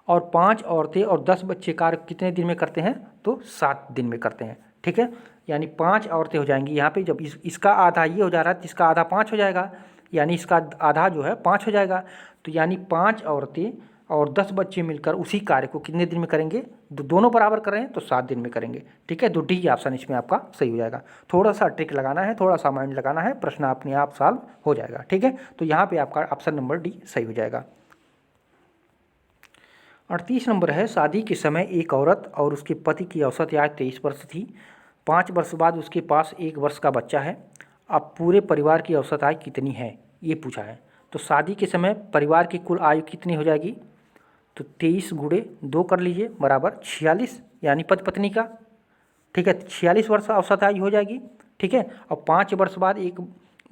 और 5 औरतें और 10 बच्चे कार्य कितने दिन में करते हैं, तो 7 दिन में करते हैं, ठीक है, यानी 5 औरतें हो जाएंगी यहाँ पे, जब इसका आधा ये हो जा रहा है तो इसका आधा 5 हो जाएगा, यानी इसका आधा जो है 5 हो जाएगा, तो यानी 5 औरतें और 10 बच्चे मिलकर उसी कार्य को कितने दिन में करेंगे, दोनों बराबर कर रहे हैं तो 7 दिन में करेंगे, ठीक है, तो डी ऑप्शन इसमें आपका सही हो जाएगा। थोड़ा सा ट्रिक लगाना है, थोड़ा सा माइंड लगाना है, प्रश्न अपने आप सॉल्व हो जाएगा, ठीक है, तो यहाँ पे आपका ऑप्शन नंबर डी सही हो जाएगा। 38 नंबर है, शादी के समय एक औरत और उसके पति की औसत आयु 23 वर्ष थी, 5 वर्ष बाद उसके पास 1 वर्ष का बच्चा है, अब पूरे परिवार की औसत आयु कितनी है, ये पूछा है। तो शादी के समय परिवार की कुल आयु कितनी हो जाएगी, तो 23 × 2 कर लीजिए बराबर 46, यानी पति पत्नी का, ठीक है, 46 वर्ष औसत आयु हो जाएगी, ठीक है, और 5 वर्ष बाद 1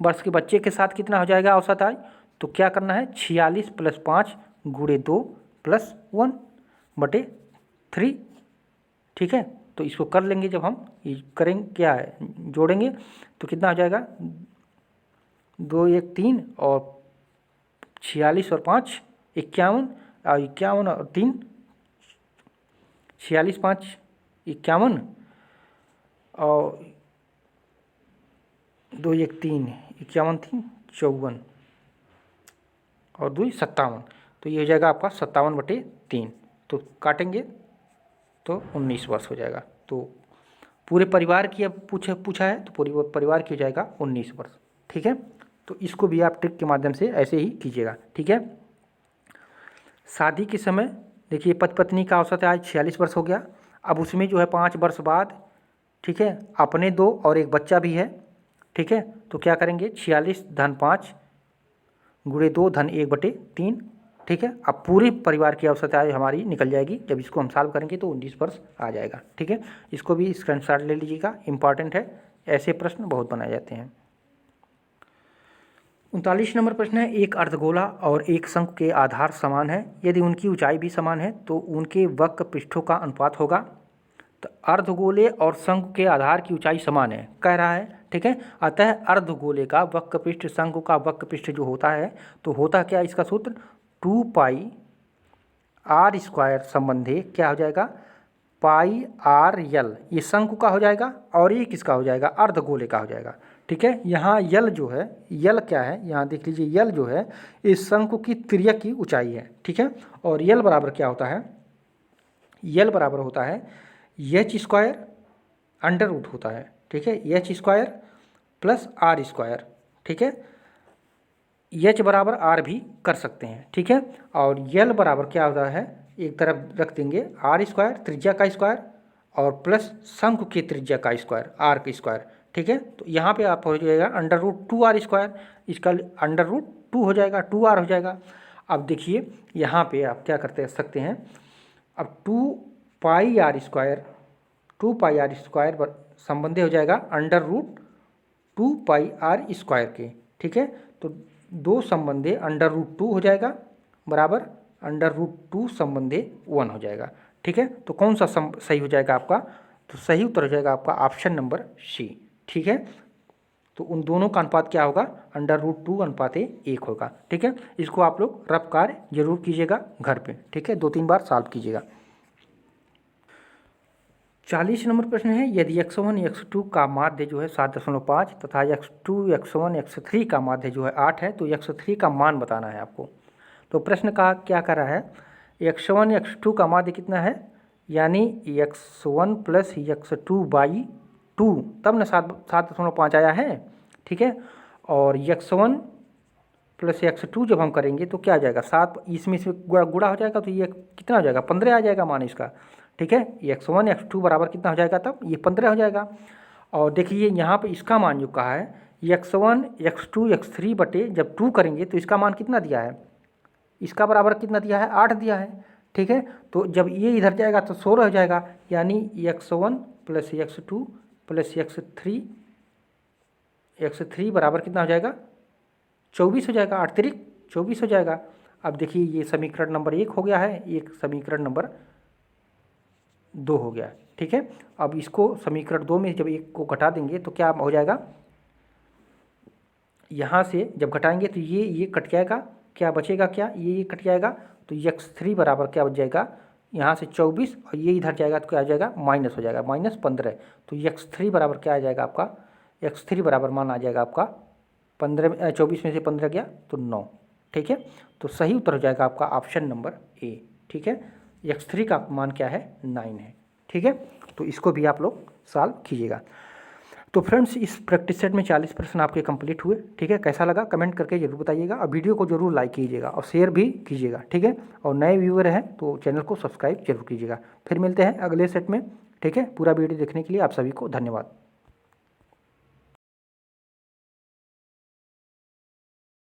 वर्ष के बच्चे के साथ कितना हो जाएगा औसत आयु, तो क्या करना है 46 + 5 × 2 + 1 बटे 3, ठीक है, तो इसको कर लेंगे, जब हम ये करेंगे क्या है जोड़ेंगे तो कितना हो जाएगा, 2 × 1 = 3 और 46 और 5 = 51 और 51 और 3 46 × 5 = 51 और 2 1 3 51 3 54 और 2 57, तो ये हो जाएगा आपका 57/3। तो काटेंगे तो 19 वर्ष हो जाएगा। तो पूरे परिवार की अब पूछा है तो पूरे परिवार की हो जाएगा 19 वर्ष। ठीक है, तो इसको भी आप ट्रिक के माध्यम से ऐसे ही कीजिएगा। ठीक है, शादी के समय देखिए पति पत्नी का औसत आज 46 वर्ष हो गया। अब उसमें जो है 5 वर्ष बाद, ठीक है, अपने 2 और एक बच्चा भी है। ठीक है, तो क्या करेंगे 46 धन 5 गुणे 2 धन 1/3। ठीक है, अब पूरे परिवार की औसत आयु हमारी निकल जाएगी। जब इसको हम सॉल्व करेंगे तो 19 वर्ष आ जाएगा। ठीक है, इसको भी स्क्रीनशॉट ले लीजिएगा, इंपॉर्टेंट है, ऐसे प्रश्न बहुत बनाए जाते हैं। 39 नंबर प्रश्न है, एक अर्धगोला और एक शंकु के आधार समान है, यदि उनकी ऊंचाई भी समान है तो उनके वक्र पृष्ठों का अनुपात होगा। तो अर्धगोले और शंकु के आधार की ऊंचाई समान है कह रहा है। ठीक है, अतः अर्धगोले का वक्र पृष्ठ शंकु का वक्र पृष्ठ जो होता है तो होता क्या इसका सूत्र 2πr² संबंधी क्या हो जाएगा πrl। ये शंकु का हो जाएगा और ये किसका हो जाएगा अर्धगोले का हो जाएगा। ठीक है, यहाँ यल जो है, यल क्या है यहाँ देख लीजिए, यल जो है इस शंकु की तिर्यक की ऊंचाई है। ठीक है, और यल बराबर क्या होता है, यल बराबर होता है h² अंडर रूट होता है। ठीक है, h² प्लस r²। ठीक है, h बराबर r भी कर सकते हैं। ठीक है, और यल बराबर क्या होता है, एक तरफ रख देंगे r² त्रिज्या का स्क्वायर और प्लस शंकु की त्रिज्या का स्क्वायर r का स्क्वायर। ठीक है, तो यहाँ पे आप हो जाएगा √2r², इसका √2 हो जाएगा, 2r हो जाएगा। अब देखिए यहाँ पे आप क्या करते सकते हैं, अब 2πr² संबंधी हो जाएगा √2πr² के। ठीक है, तो 2 संबंधी √2 हो जाएगा बराबर √2 संबंधी 1 हो जाएगा। ठीक है, तो कौन सा सही हो जाएगा आपका, तो सही उत्तर हो जाएगा आपका ऑप्शन नंबर सी। ठीक है, तो उन दोनों का अनुपात क्या होगा √2:1 होगा। ठीक है, इसको आप लोग रफ कार्य जरूर कीजिएगा घर पे। ठीक है, 2-3 बार सॉल्व कीजिएगा। 40 नंबर प्रश्न है, यदि x1 x2 का माध्य जो है 7.5 तथा x2 x1 x3 का माध्य जो है 8 है तो x3 का मान बताना है आपको। तो प्रश्न का क्या कर रहा है, x1 x2 का माध्य कितना है, यानी x1 प्लस x2/2, तब ना 7.5 आया है। ठीक है, और x1 प्लस x2 जब हम करेंगे तो क्या आ जाएगा 7, इसमें गुणा हो जाएगा तो ये कितना हो जाएगा 15 आ जाएगा मान इसका। ठीक है, x1 x2 बराबर कितना हो जाएगा तब ये 15 हो जाएगा। और देखिए यहाँ पे इसका मान जो कहा है x1 x2 x3 बटे जब 2 करेंगे तो इसका मान कितना दिया है, इसका बराबर कितना दिया है 8 दिया है। ठीक है, तो जब ये इधर जाएगा तो 16 हो जाएगा, यानी x1 plus x2 plus x3 बराबर कितना हो जाएगा 24 हो जाएगा, 8 तिरिक 24 हो जाएगा। अब देखिए ये समीकरण नंबर 1 हो गया है, एक समीकरण नंबर 2 हो गया। ठीक है, अब इसको समीकरण 2 में जब 1 को घटा देंगे तो क्या हो जाएगा, यहाँ से जब घटाएंगे तो ये कट जाएगा, क्या बचेगा, क्या ये कट जाएगा, तो x3 बराबर क्या बच जाएगा यहाँ से 24 और ये इधर जाएगा तो क्या आ जाएगा माइनस हो जाएगा -15। तो x3 बराबर क्या आ जाएगा आपका, x3 बराबर मान आ जाएगा आपका 24 में से 15 गया तो 9। ठीक है, तो सही उत्तर हो जाएगा आपका ऑप्शन नंबर ए। ठीक है, x3 का मान क्या है 9 है। ठीक है, तो इसको भी आप लोग सॉल्व कीजिएगा। तो फ्रेंड्स इस प्रैक्टिस सेट में 40 प्रश्न आपके कंप्लीट हुए। ठीक है, कैसा लगा कमेंट करके जरूर बताइएगा और वीडियो को जरूर लाइक कीजिएगा और शेयर भी कीजिएगा। ठीक है, और नए व्यूअर हैं तो चैनल को सब्सक्राइब जरूर कीजिएगा। फिर मिलते हैं अगले सेट में। ठीक है, पूरा वीडियो देखने के लिए आप सभी को धन्यवाद।